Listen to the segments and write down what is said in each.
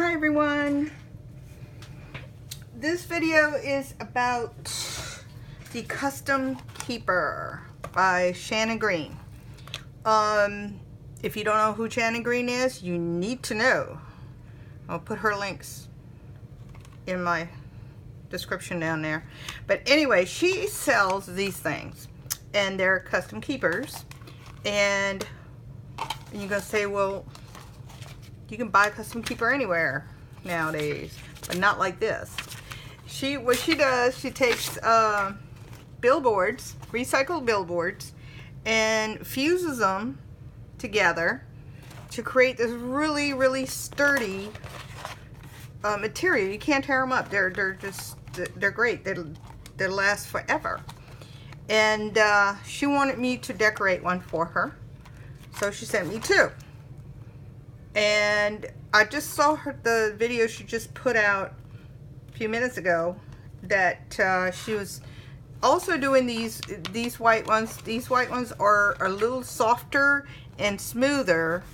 Hi everyone. This video is about the Custom Keeper by Shannon Green. If you don't know who Shannon Green is, you need to know. I'll put her links in my description down there. But anyway, she sells these things and they're custom keepers. And you're gonna say, well, you can buy a custom keeper anywhere nowadays, but not like this. What she does, she takes billboards, recycled billboards, and fuses them together to create this really, really sturdy material. You can't tear them up. They're great. They'll last forever. And she wanted me to decorate one for her, so she sent me two. And I just saw the video she just put out a few minutes ago that she was also doing these white ones. These white ones are a little softer and smoother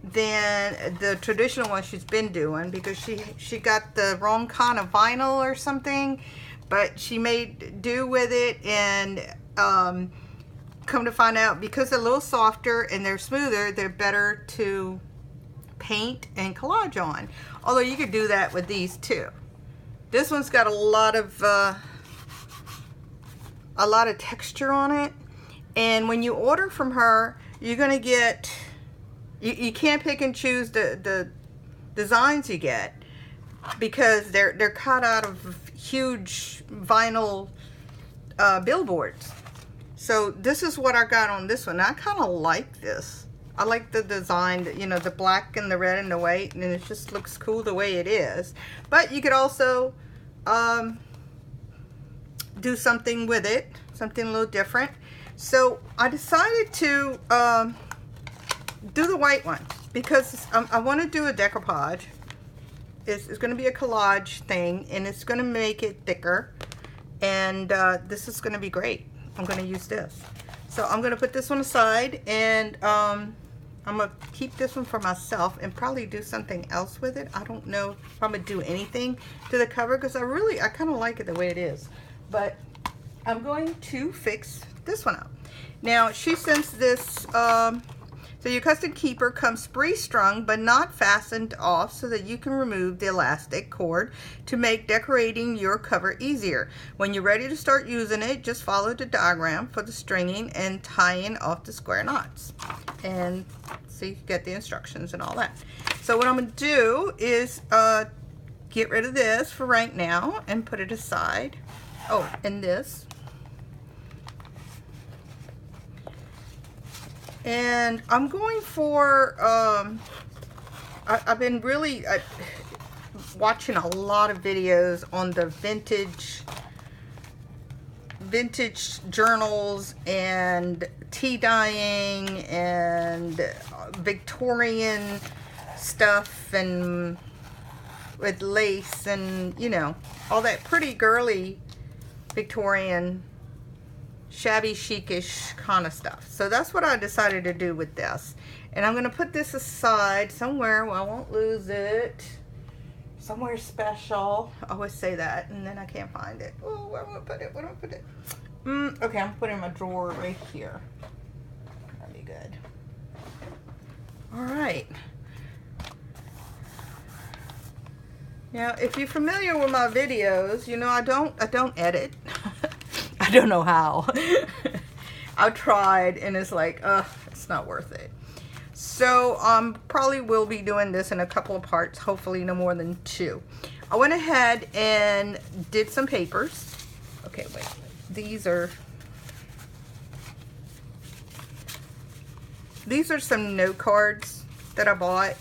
than the traditional ones she's been doing, because she got the wrong kind of vinyl or something, but she made do with it. And come to find out, because they're a little softer and they're smoother, they're better to paint and collage on. Although you could do that with these too. This one's got a lot of texture on it, and when you order from her, you're gonna get, you can't pick and choose the designs you get, because they're cut out of huge vinyl billboards. So this is what I got on this one. I kind of like this. I like the design, you know, the black and the red and the white, and it just looks cool the way it is. But you could also do something with it, something a little different. So I decided to do the white one, because I want to do a decoupage. It's going to be a collage thing, and it's going to make it thicker. And this is going to be great. I'm going to use this. So I'm going to put this one aside, and I'm going to keep this one for myself and probably do something else with it. I don't know if I'm going to do anything to the cover, because I kind of like it the way it is. But I'm going to fix this one up. Now, she sends this, so your custom keeper comes pre-strung but not fastened off, so that you can remove the elastic cord to make decorating your cover easier. When you're ready to start using it, just follow the diagram for the stringing and tying off the square knots. And so you get the instructions and all that. So what I'm going to do is get rid of this for right now and put it aside. Oh, and this. And I'm going for, I've been really watching a lot of videos on the vintage journals and tea dyeing and Victorian stuff, and with lace and, you know, all that pretty girly Victorian shabby chic-ish kind of stuff. So that's what I decided to do with this. And I'm going to put this aside somewhere where I won't lose it. Somewhere special. I always say that, and then I can't find it. Oh, where am I put it? Where do I put it? Okay, I'm putting my drawer right here. That'd be good. All right. Now, if you're familiar with my videos, you know I don't edit. I don't know how. I've tried, and it's like, it's not worth it. So probably will be doing this in a couple of parts, hopefully no more than 2. I went ahead and did some papers. Okay, wait. These are some note cards that I bought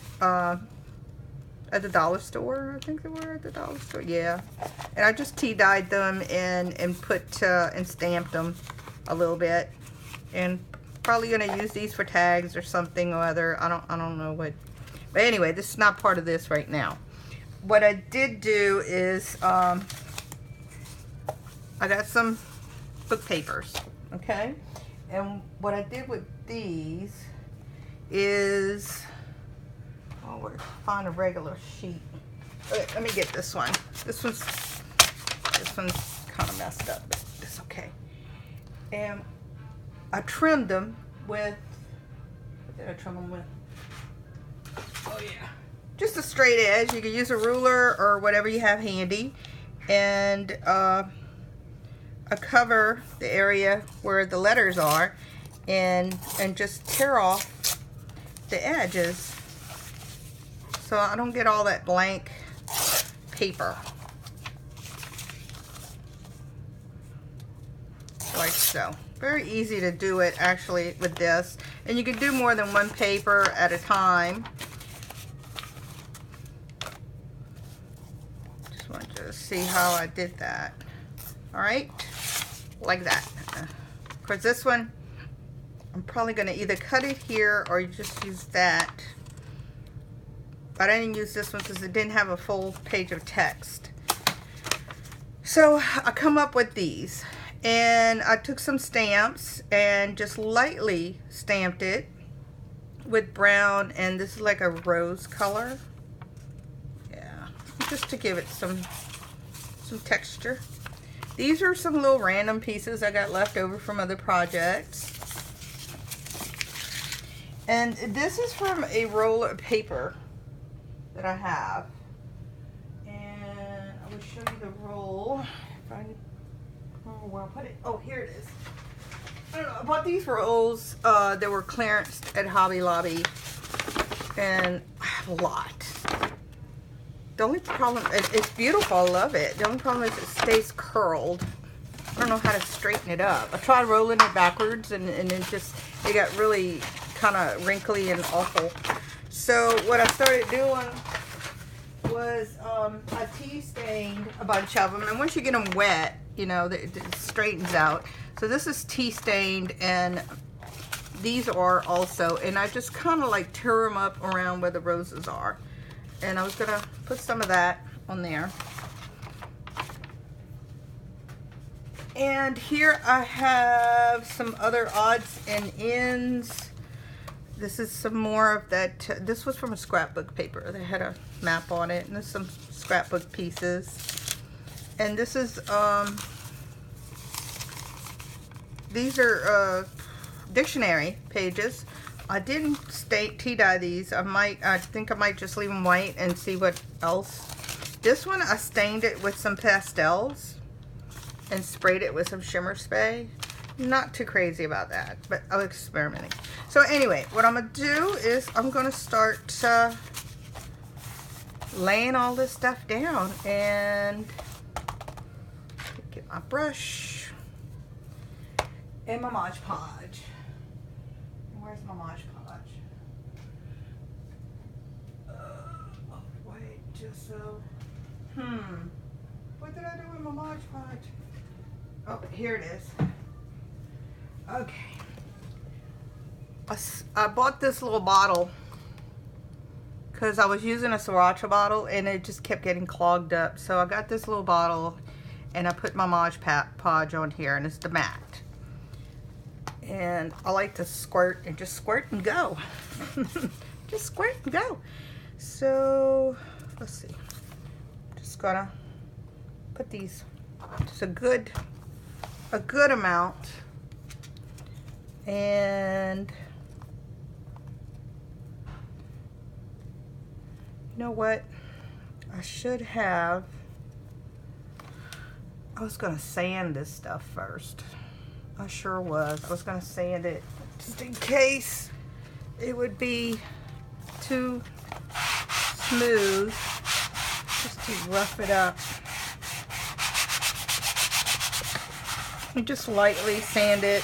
at the dollar store. I think they were at the dollar store. Yeah. And I just tea dyed them and put and stamped them a little bit. And probably gonna use these for tags or something or other. I don't know what. But anyway, this is not part of this right now. What I did do is I got some book papers. Okay. And what I did with these is Oh, we'll find a regular sheet. Okay, let me get this one. This one's kind of messed up, but it's okay. And I trimmed them with, what did I trim them with? Oh yeah, just a straight edge. You can use a ruler or whatever you have handy. And I cover the area where the letters are and just tear off the edges so I don't get all that blank paper. Like so. Very easy to do it actually with this. And you can do more than one paper at a time. Just want you to see how I did that. Alright, like that. Of course this one, I'm probably going to either cut it here or just use that. But I didn't use this one because it didn't have a full page of text. So I come up with these. And I took some stamps and just lightly stamped it with brown. And this is like a rose color. Yeah, just to give it some texture. These are some little random pieces I got left over from other projects. And this is from a roll of paper that I have. And I will show you the roll. If I oh, where I put it. Oh, here it is. I don't know. I bought these rolls. They were clearanced at Hobby Lobby. And I have a lot. The only problem, it's beautiful, I love it. The only problem is it stays curled. I don't know how to straighten it up. I tried rolling it backwards and it got really kind of wrinkly and awful. So what I started doing was I tea stained a bunch of them. And once you get them wet, you know, it straightens out. So this is tea stained and these are also. And I just kind of like tear them up around where the roses are. And I was going to put some of that on there. And here I have some other odds and ends. This is some more of that. This was from a scrapbook paper. They had a map on it. And there's some scrapbook pieces. And this is, these are dictionary pages. I didn't tea dye these. I think I might just leave them white and see what else. This one I stained it with some pastels and sprayed it with some shimmer spray. Not too crazy about that, but I was experimenting. So anyway, what I'm gonna do is I'm gonna start laying all this stuff down and get my brush and my Mod Podge. Where's my Mod Podge? Oh, wait, just so. What did I do with my Mod Podge? Oh, here it is. Okay. I bought this little bottle because I was using a sriracha bottle and it just kept getting clogged up. So I got this little bottle and I put my Mod Podge on here and it's the matte. And I like to squirt and just squirt and go. Just squirt and go. So, let's see. Just gonna put these, just a good amount. And you know what? I should have, I was gonna sand this stuff first. I sure was. I was going to sand it just in case it would be too smooth. Just to rough it up. And just lightly sand it.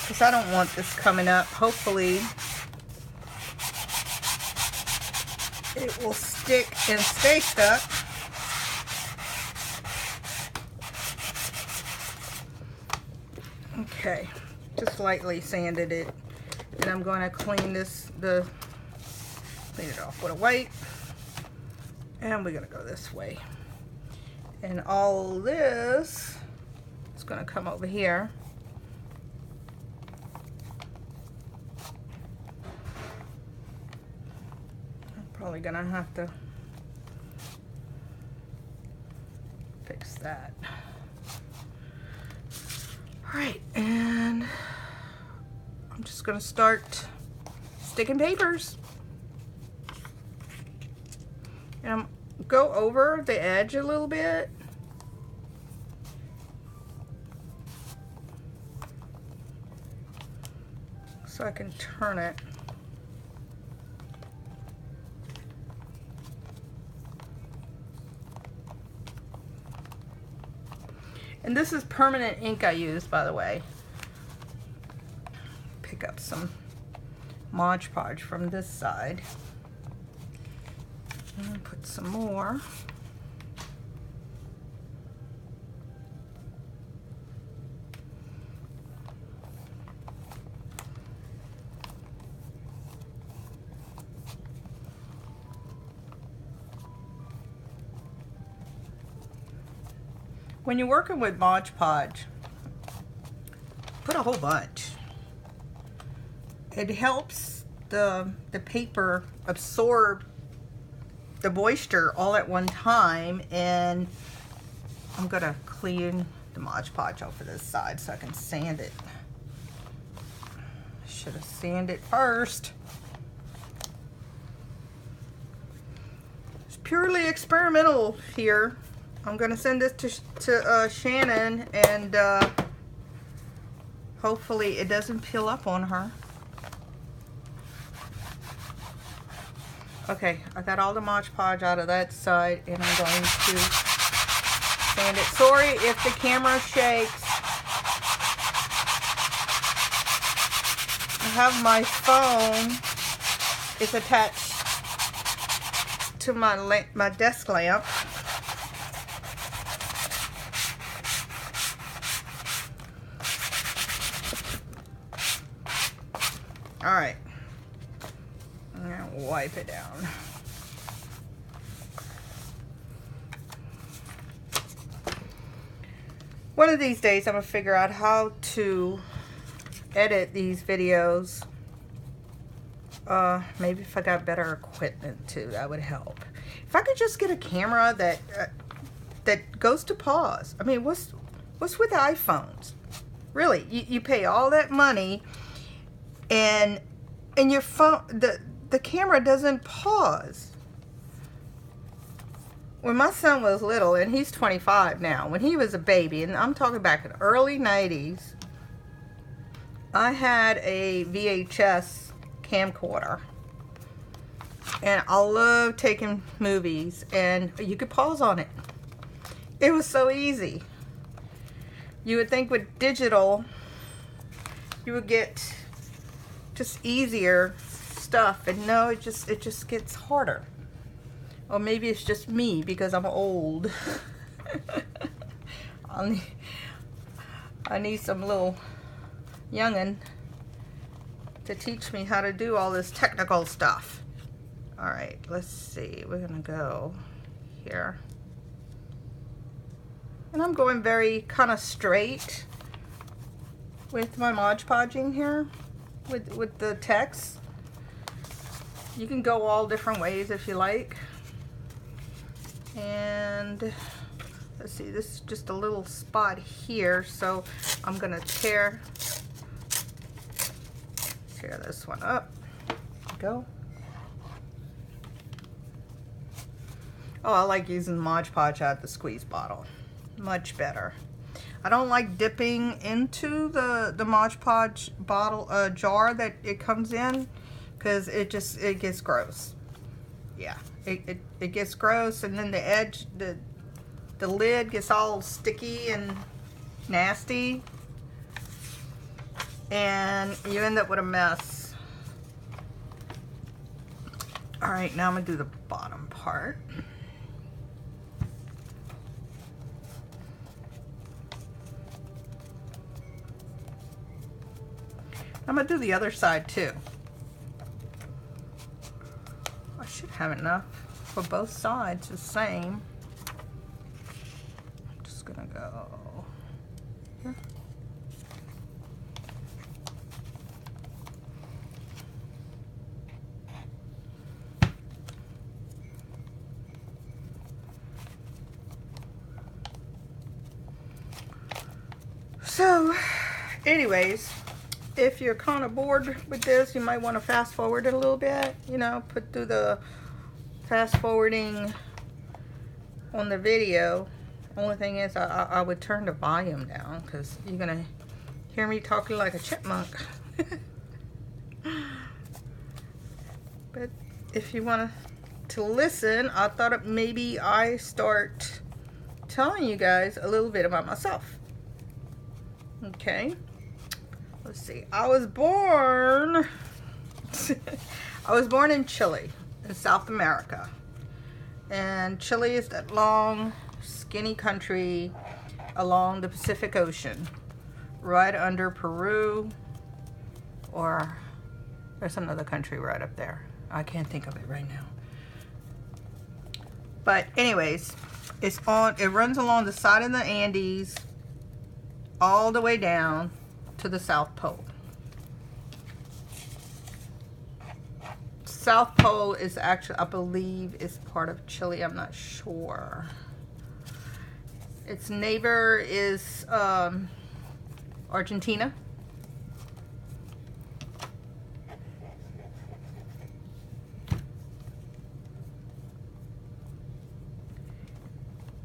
Because I don't want this coming up. Hopefully it will stick and stay stuck. Okay, just lightly sanded it, and I'm going to clean clean it off with a wipe, and we're going to go this way. And all this is going to come over here. Probably gonna have to fix that. All right, and I'm just gonna start sticking papers. And I'm go over the edge a little bit. So I can turn it. And this is permanent ink I use, by the way. Pick up some Mod Podge from this side. And put some more. When you're working with Mod Podge, put a whole bunch. It helps the paper absorb the moisture all at one time, and I'm gonna clean the Mod Podge off of this side so I can sand it. Should have sanded it first. It's purely experimental here. I'm gonna send this to Shannon, and hopefully it doesn't peel up on her. Okay, I got all the Mod Podge out of that side, and I'm going to sand it. Sorry if the camera shakes. I have my phone. It's attached to my desk lamp. All right, I'm gonna wipe it down. One of these days I'm gonna figure out how to edit these videos. Maybe if I got better equipment too, that would help. If I could just get a camera that goes to pause. I mean, what's with iPhones? Really, you pay all that money, and your phone, the camera doesn't pause. When my son was little, and he's 25 now, when he was a baby, and I'm talking back in the early 90s, I had a VHS camcorder, and I loved taking movies, and you could pause on it. It was so easy. You would think with digital, you would get just easier stuff, and no, it just gets harder. Or maybe it's just me because I'm old. I need some little youngin to teach me how to do all this technical stuff. All right, let's see. We're gonna go here, and I'm going very kind of straight with my Mod Podging here with the text. You can go all different ways if you like. And let's see, this is just a little spot here, so I'm gonna tear this one up. Go. Oh, I like using Mod Podge out of the squeeze bottle. Much better. I don't like dipping into the Mod Podge bottle jar that it comes in, because it gets gross. Yeah, it gets gross, and then the edge, the lid gets all sticky and nasty, and you end up with a mess. All right, now I'm gonna do the bottom part. I'm gonna do the other side too. I should have enough for both sides the same. I'm just gonna go here. Anyways, if you're kind of bored with this, you might want to fast forward it a little bit. You know, put through the fast forwarding on the video. Only thing is, I would turn the volume down because you're gonna hear me talking like a chipmunk. But if you want to listen, I thought maybe I start telling you guys a little bit about myself. Okay, let's see. I was born in Chile, in South America. And Chile is that long, skinny country along the Pacific Ocean, right under Peru, or there's another country right up there. I can't think of it right now. But anyways, it runs along the side of the Andes all the way down to the South Pole. South Pole is actually, I believe, is part of Chile. I'm not sure. Its neighbor is Argentina.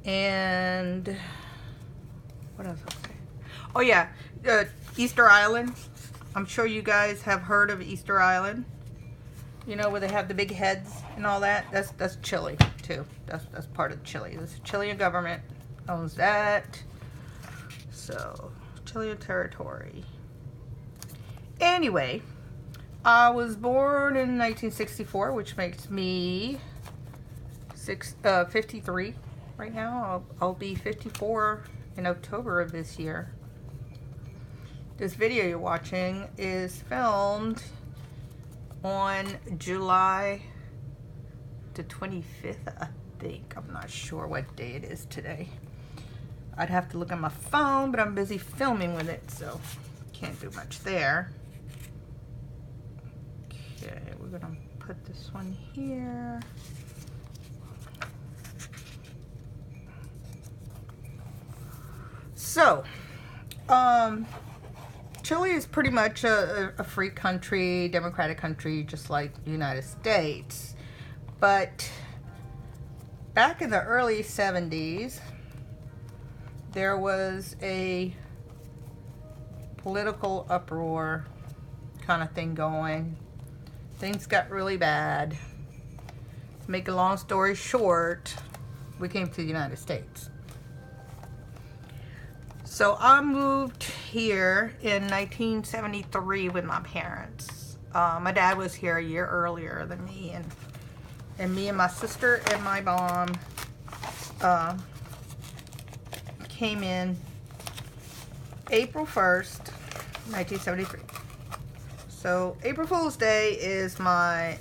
And what else was I saying? Oh yeah, Easter Island. I'm sure you guys have heard of Easter Island. You know, where they have the big heads and all that. That's Chile too. That's part of Chile. The Chilean government owns that. So Chilean territory. Anyway, I was born in 1964, which makes me 53 right now. I'll be 54 in October of this year. This video you're watching is filmed on July the 25th, I think. I'm not sure what day it is today. I'd have to look at my phone, but I'm busy filming with it, so can't do much there. Okay, we're gonna put this one here. So, Chile is pretty much a free country, democratic country, just like the United States. But back in the early 70s, there was a political uproar kind of thing going. Things got really bad. To make a long story short, we came to the United States. So I moved here in 1973 with my parents. My dad was here a year earlier than me, and me and my sister and my mom came in April 1st, 1973. So April Fool's Day is my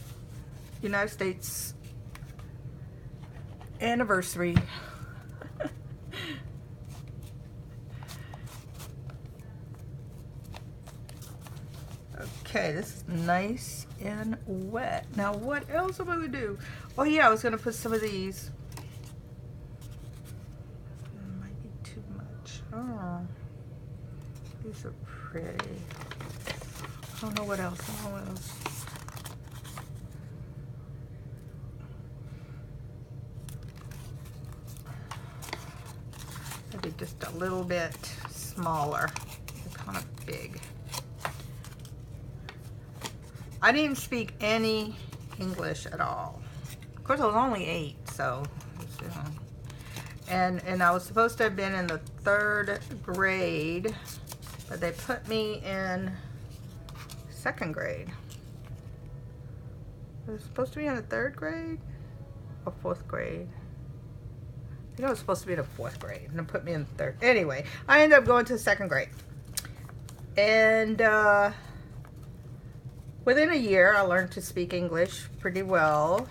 United States anniversary. Okay, this is nice and wet. Now, what else am I going to do? Oh, yeah, I was going to put some of these. It might be too much. Oh, these are pretty. I don't know what else. I don't know what else. Maybe just a little bit smaller. They're kind of big. I didn't speak any English at all. Of course, I was only 8, so, you know. And I was supposed to have been in the 3rd grade, but they put me in 2nd grade. I was supposed to be in the 3rd grade or 4th grade. I think I was supposed to be in the 4th grade, and they put me in the 3rd. Anyway, I ended up going to 2nd grade. And, within a year, I learned to speak English pretty well,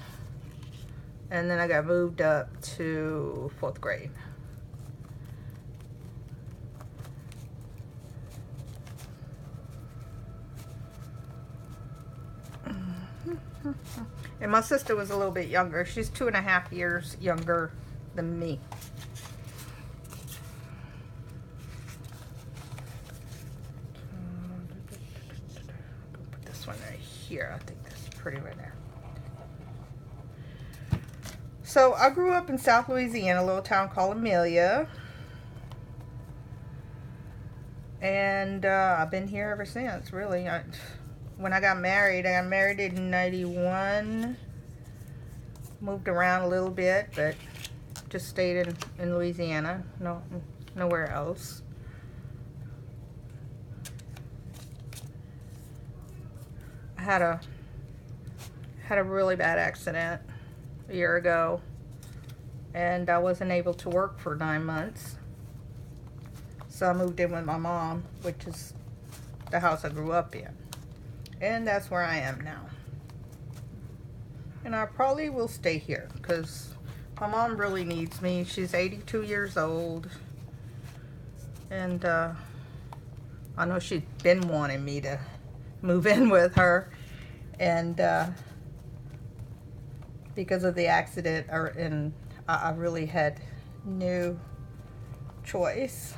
and then I got moved up to 4th grade. And my sister was a little bit younger. She's 2.5 years younger than me. pretty right there. So I grew up in South Louisiana, a little town called Amelia. And I've been here ever since, really. When I got married in 91. Moved around a little bit, but just stayed in Louisiana. Nowhere else. I had a really bad accident a year ago, and I wasn't able to work for 9 months. So I moved in with my mom, which is the house I grew up in. And that's where I am now. And I probably will stay here because my mom really needs me. She's 82 years old. And I know she's been wanting me to move in with her. And because of the accident, I really had no choice.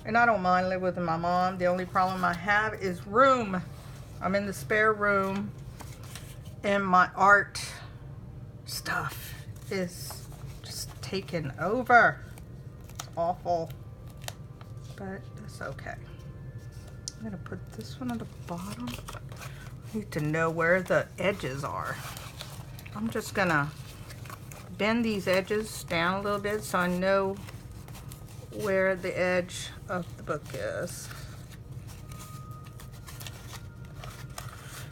And I don't mind living with my mom. The only problem I have is room. I'm in the spare room. And my art stuff is just taken over. It's awful. But that's okay. I'm going to put this one on the bottom. I need to know where the edges are. I'm just going to bend these edges down a little bit so I know where the edge of the book is.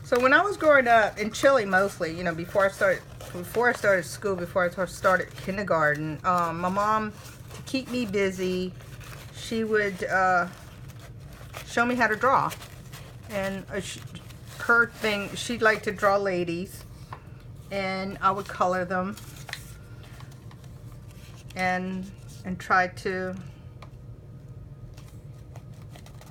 So when I was growing up in Chile, mostly, you know, before I started school, before I started kindergarten, my mom, to keep me busy, she would show me how to draw. And her thing, she'd like to draw ladies, and I would color them and try to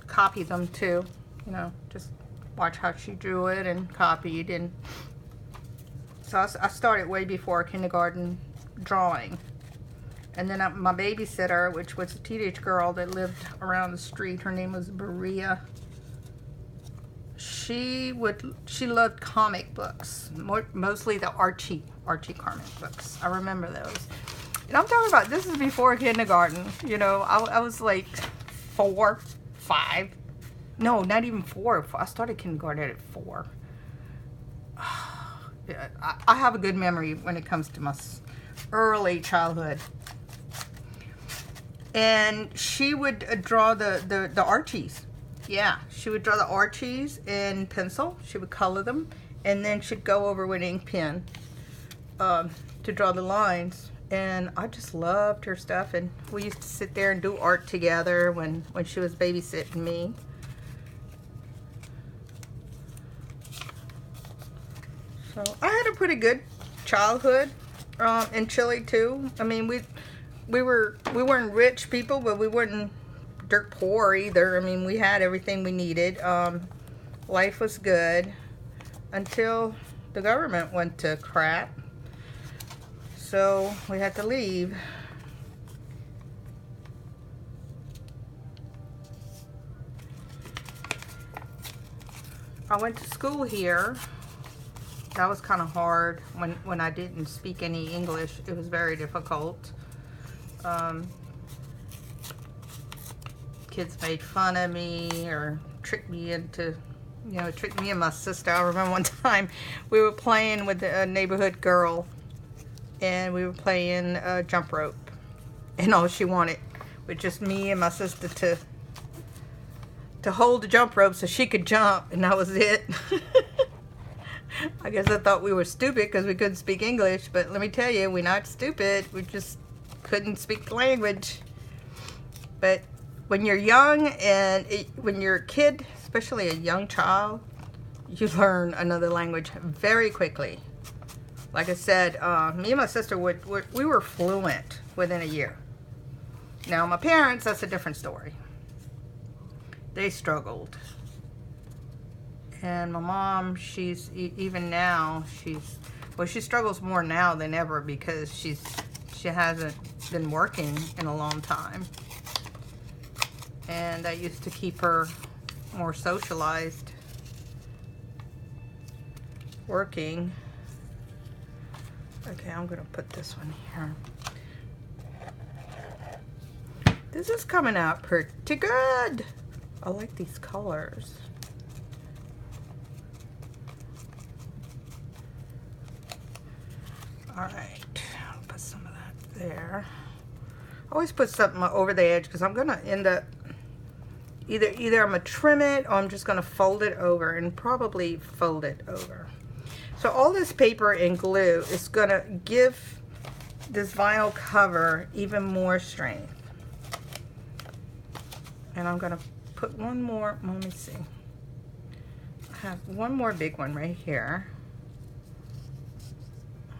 copy them too, you know, just watch how she drew it and copied. And so I started way before kindergarten drawing. And then my babysitter, which was a teenage girl that lived around the street, her name was Maria. She loved comic books, mostly the Archie comic books. I remember those. And I'm talking about, this is before kindergarten. You know, I was like 4, 5. No, not even 4. I started kindergarten at 4. I have a good memory when it comes to my early childhood. And she would draw the Archies. Yeah, she would draw the Archies in pencil. She would color them. And then she'd go over with an ink pen to draw the lines. And I just loved her stuff. And we used to sit there and do art together when she was babysitting me. So I had a pretty good childhood in Chile too. I mean, we weren't rich people, but we weren't dirt poor either. I mean, we had everything we needed. Life was good until the government went to crap. So we had to leave. I went to school here. That was kind of hard when I didn't speak any English. It was very difficult. Kids made fun of me or tricked me into, you know, tricked me and my sister. I remember one time we were playing with a neighborhood girl, and we were playing jump rope, and all she wanted was just me and my sister to hold the jump rope so she could jump, and that was it. I guess I thought we were stupid because we couldn't speak English, but let me tell you, we're not stupid. We just couldn't speak the language. But when you're young and when you're a kid, especially a young child, you learn another language very quickly. Like I said, me and my sister, we were fluent within a year. Now, my parents, that's a different story. They struggled. And my mom, she's, even now, she struggles more now than ever because she hasn't been working in a long time. And that used to keep her more socialized. working. Okay, I'm gonna put this one here. This is coming out pretty good. I like these colors. All right, I'll put some of that there. I always put something over the edge because I'm gonna end up either I'm gonna trim it or I'm just gonna fold it over, and probably fold it over. So all this paper and glue is gonna give this vinyl cover even more strength. And I'm gonna put one more, let me see. I have one more big one right here.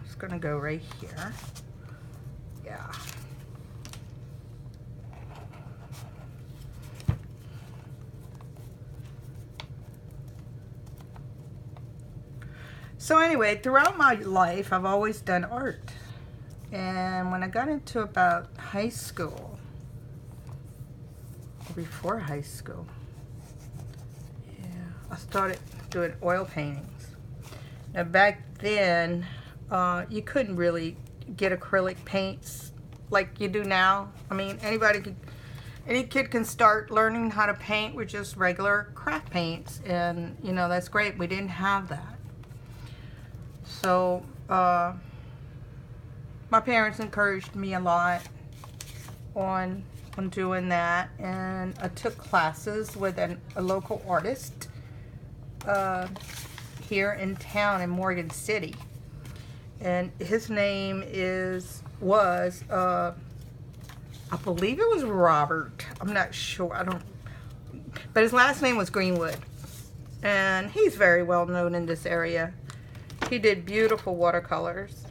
It's gonna go right here. Yeah. So anyway, throughout my life, I've always done art. And when I got into about high school, before high school, yeah, I started doing oil paintings. Now back then, you couldn't really get acrylic paints like you do now. I mean, any kid can start learning how to paint with just regular craft paints, and you know, that's great. We didn't have that. So my parents encouraged me a lot on doing that, and I took classes with a local artist here in town in Morgan City, and his name was I believe it was Robert. I'm not sure. But his last name was Greenwood, and he's very well known in this area. He did beautiful watercolors.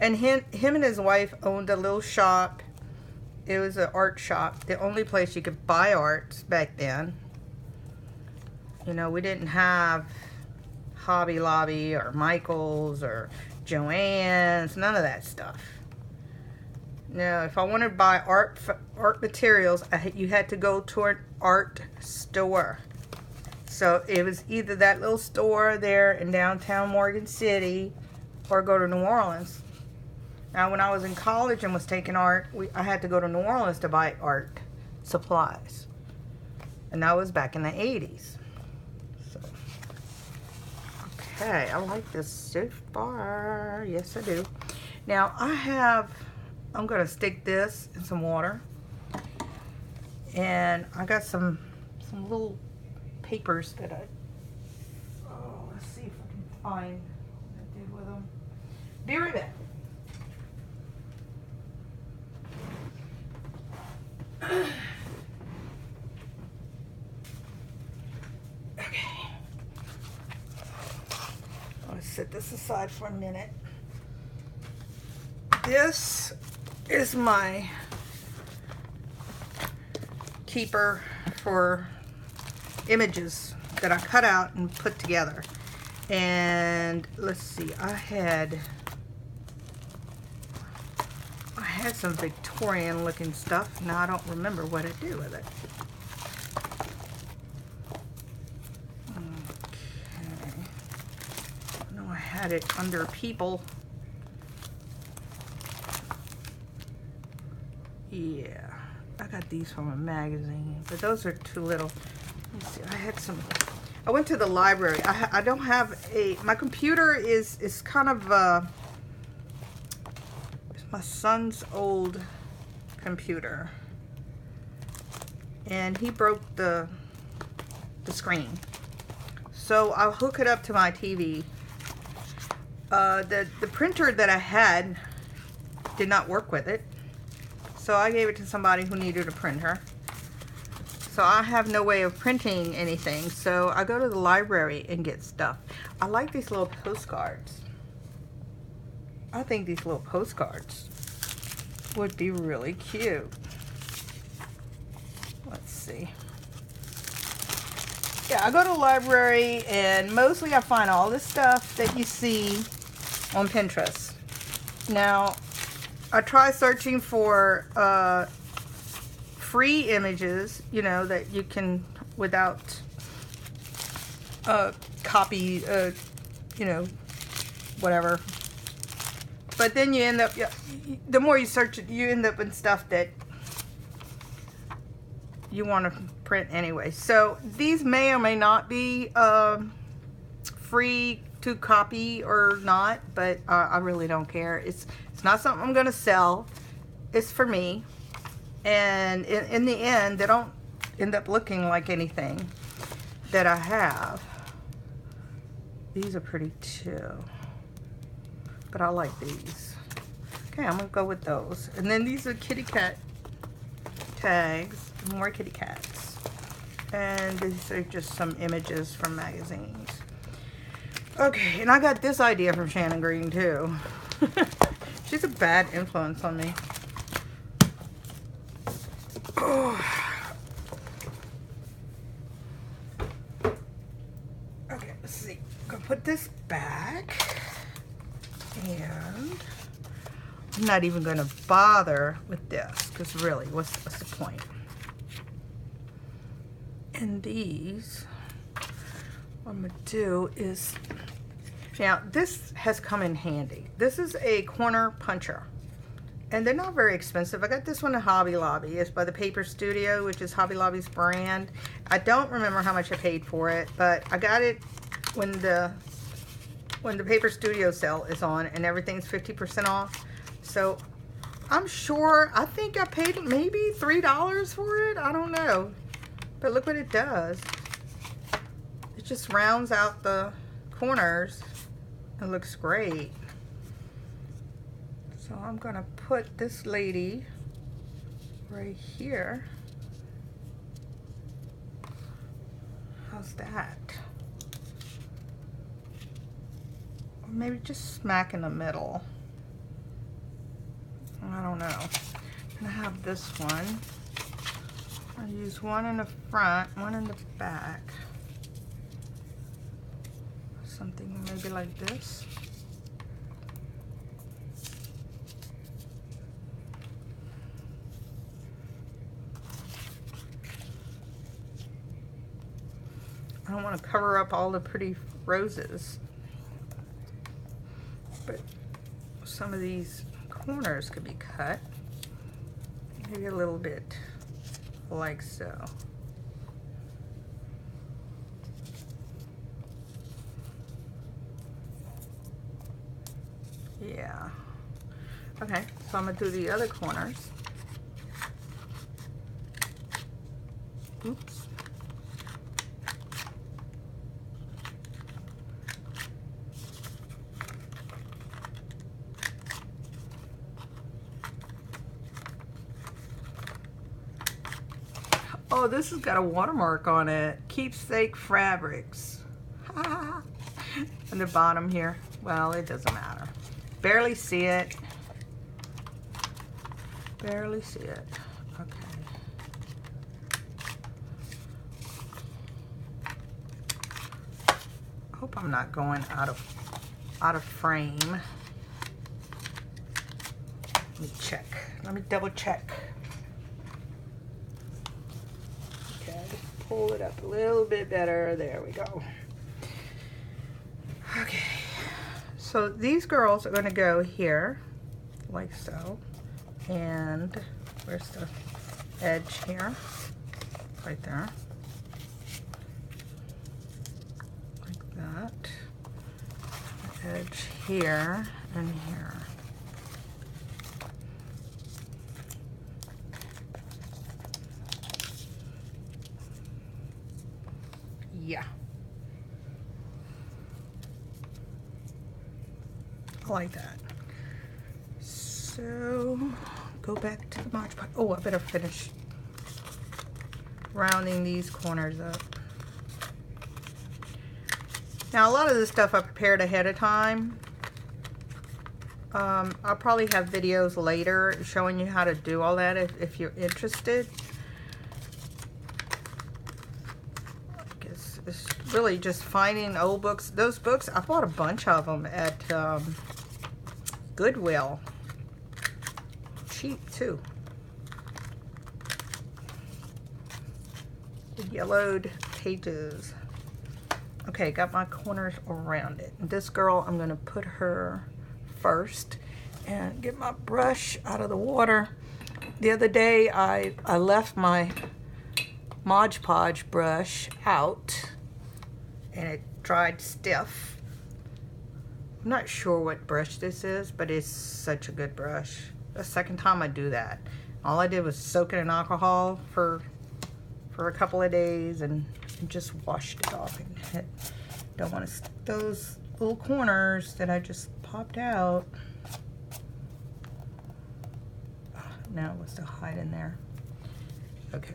And him and his wife owned a little shop. It was an art shop. The only place you could buy art back then. You know, we didn't have Hobby Lobby or Michael's or Joann's, none of that stuff. No, if I wanted to buy art materials, you had to go to an art store. So it was either that little store there in downtown Morgan City or go to New Orleans. Now when I was in college and was taking art, I had to go to New Orleans to buy art supplies. And that was back in the 80s. So, okay, I like this so far. Yes, I do. Now I'm going to stick this in some water. And I got some little papers that let's see if I can find what I did with them. Be right back. Okay. Let's set this aside for a minute. This is my keeper for images that I cut out and put together. And let's see, I had some Victorian looking stuff. Now I don't remember what I did with it. Okay. I know I had it under people. Yeah, I got these from a magazine, but those are too little. Let me see, I went to the library. I don't have my computer is kind of, it's my son's old computer. And he broke the screen. So I'll hook it up to my TV. The printer that I had did not work with it. So I gave it to somebody who needed a printer. So I have no way of printing anything. So I go to the library and get stuff. I like these little postcards. I think these little postcards would be really cute. Let's see. Yeah, I go to the library and mostly I find all this stuff that you see on Pinterest. Now, I try searching for free images, you know, that you can, without copy, you know, whatever. But then you end up, the more you search it, you end up in stuff that you want to print anyway. So these may or may not be free to copy or not, but I really don't care. It's not something I'm going to sell. It's for me. And in the end, they don't end up looking like anything that I have. These are pretty too, but I like these. Okay, I'm gonna go with those. And then these are kitty cat tags, more kitty cats. And these are just some images from magazines. Okay, and I got this idea from Shannon Green too. She's a bad influence on me. Oh. Okay, let's see. I'm gonna put this back, and I'm not even gonna bother with this because really, what's the point? And these, what I'm gonna do is, now this has come in handy. This is a corner puncher, and they're not very expensive. I got this one at Hobby Lobby. It's by the Paper Studio, which is Hobby Lobby's brand. I don't remember how much I paid for it, but I got it when the Paper Studio sale is on and everything's 50% off. So I'm sure, I think I paid maybe $3 for it. I don't know. But look what it does. It just rounds out the corners. It looks great. So I'm gonna put this lady right here. How's that? Or maybe just smack in the middle. I don't know. I'm gonna have this one. I'll use one in the front, one in the back. Something maybe like this. I don't want to cover up all the pretty roses, but some of these corners could be cut, maybe a little bit like so. Yeah. Okay, so I'm gonna do the other corners. Oops. Oh, this has got a watermark on it. Keepsake Fabrics. On the bottom here. Well, it doesn't matter. Barely see it. Barely see it. Okay. I hope I'm not going out of frame. Let me check. Let me double check. Okay, pull it up a little bit better. There we go. Okay. So these girls are going to go here, like so, and where's the edge here? Right there. Like that. The edge here and here. Yeah. Like that. So go back to the Mod Podge. Oh, I better finish rounding these corners up. Now a lot of this stuff I prepared ahead of time. I'll probably have videos later showing you how to do all that if you're interested. I guess it's really just finding old books. Those books, I bought a bunch of them at Goodwill. Cheap too. The yellowed pages. Okay, got my corners around it. This girl, I'm gonna put her first and get my brush out of the water. The other day, I left my Mod Podge brush out and it dried stiff. I'm not sure what brush this is, but it's such a good brush. The second time I do that. All I did was soak it in alcohol for a couple of days and just washed it off. And don't want to stick those little corners that I just popped out. Now what's to hide in there? Okay.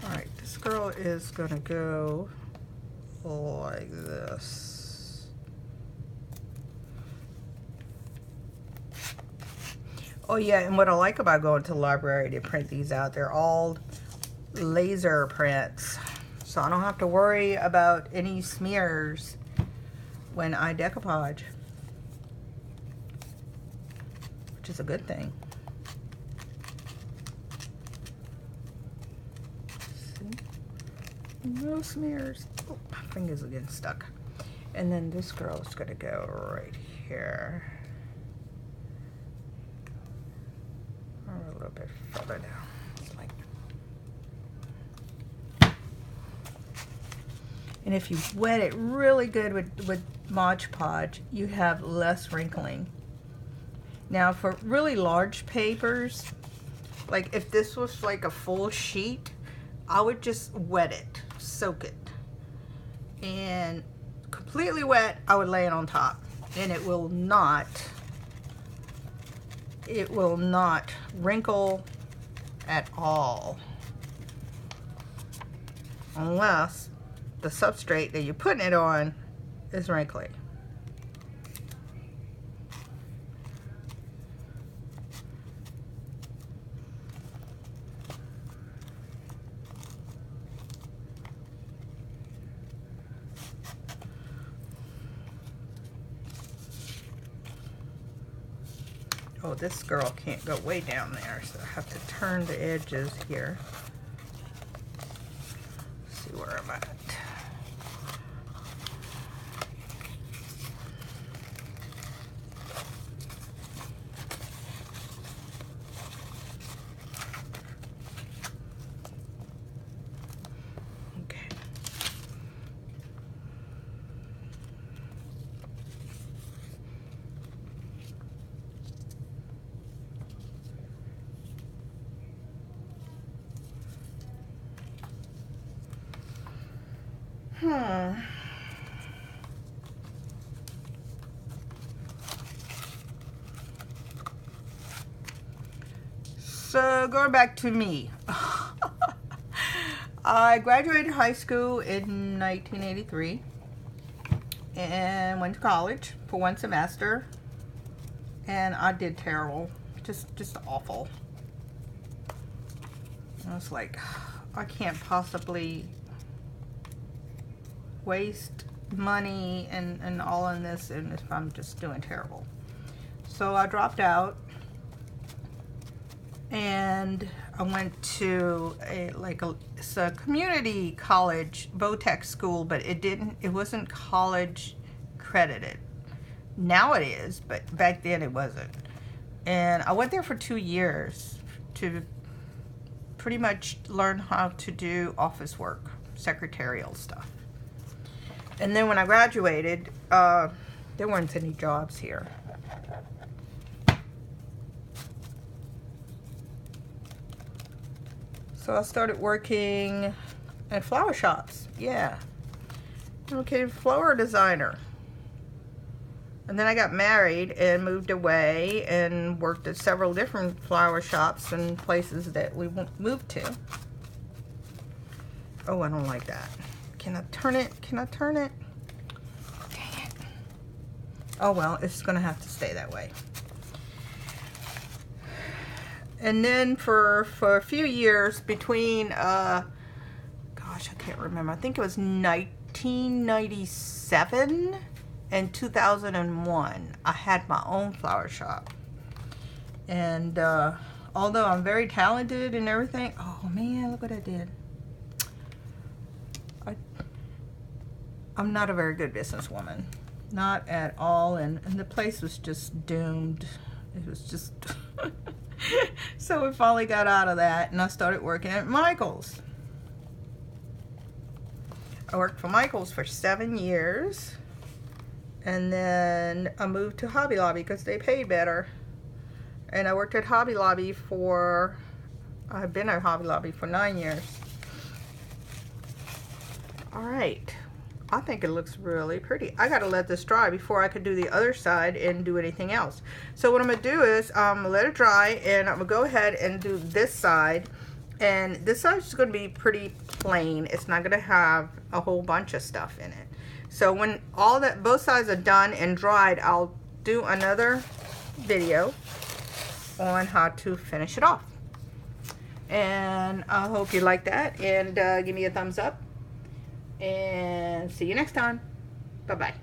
Alright, this girl is gonna go like this. Oh yeah, and what I like about going to the library to print these out, they're all laser prints. So I don't have to worry about any smears when I decoupage, which is a good thing. No smears. Oh, my fingers are getting stuck. And then this girl is going to go right here. Or a little bit further down. Like. And if you wet it really good with Mod Podge, you have less wrinkling. Now for really large papers, like if this was like a full sheet, I would just wet it, soak it, and completely wet, I would lay it on top, and it will not wrinkle at all, unless the substrate that you're putting it on is wrinkly. Oh, this girl can't go way down there, so I have to turn the edges here. Let's see where I'm at. So going back to me, I graduated high school in 1983 and went to college for one semester, and I did terrible, just awful. I was like, I can't possibly waste money and all in this, and if I'm just doing terrible. So I dropped out, and I went to it's a community college, Vo-Tech school, but it wasn't college credited. Now it is, but back then it wasn't. And I went there for 2 years to pretty much learn how to do office work, secretarial stuff. And then when I graduated, there weren't any jobs here. So I started working at flower shops. Yeah. Okay, flower designer. And then I got married and moved away and worked at several different flower shops and places that we moved to. Oh, I don't like that. Can I turn it? Can I turn it? Dang it. Oh well, it's gonna have to stay that way. And then for a few years between, gosh, I can't remember. I think it was 1997 in 2001, I had my own flower shop. And although I'm very talented and everything, oh man, look what I did. I'm not a very good businesswoman. Not at all. And the place was just doomed. It was just... So we finally got out of that, and I started working at Michael's. I worked for Michael's for 7 years. And then I moved to Hobby Lobby because they paid better. And I worked at Hobby Lobby for... I've been at Hobby Lobby for 9 years. Alright. I think it looks really pretty. I gotta let this dry before I could do the other side and do anything else. So what I'm gonna do is let it dry, and I'm gonna go ahead and do this side. And this side is gonna be pretty plain. It's not gonna have a whole bunch of stuff in it. So when both sides are done and dried, I'll do another video on how to finish it off. And I hope you like that, and give me a thumbs up. And see you next time. Bye-bye.